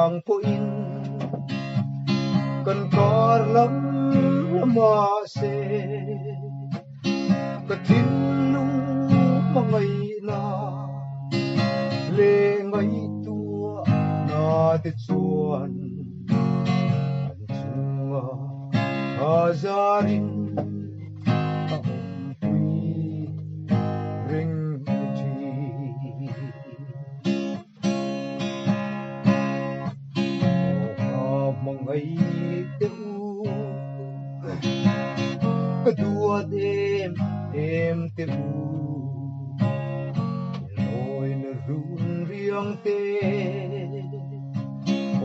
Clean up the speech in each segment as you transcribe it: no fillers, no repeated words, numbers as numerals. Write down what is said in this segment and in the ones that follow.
giang po in kan kar lam ma se katin nung mangai na le ngai tua na te chuan an chunga azarin a pui ring chi mangai te u kadua em te u loi na run riang te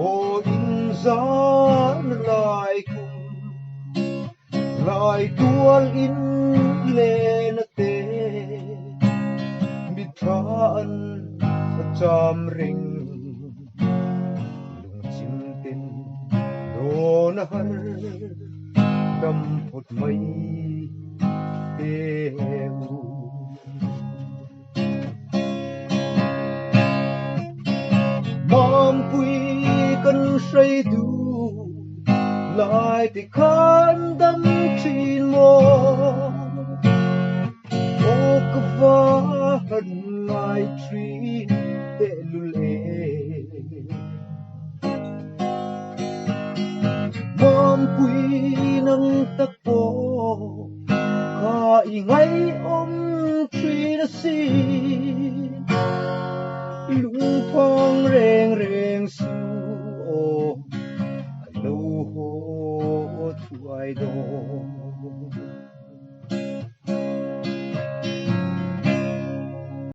o in zan lai kum lai tual in le na te mi than sa cham ring lung chim tin do na har dam phut mai te u mom pui kan say du lại thì khan đâm trên mô ô cơ vá hận lại truy tệ lουλ에 mom quy nâng tắc bố khai ngay ôm truy đã xin lung phong rèn rèn su ô lâu hô thoại đồ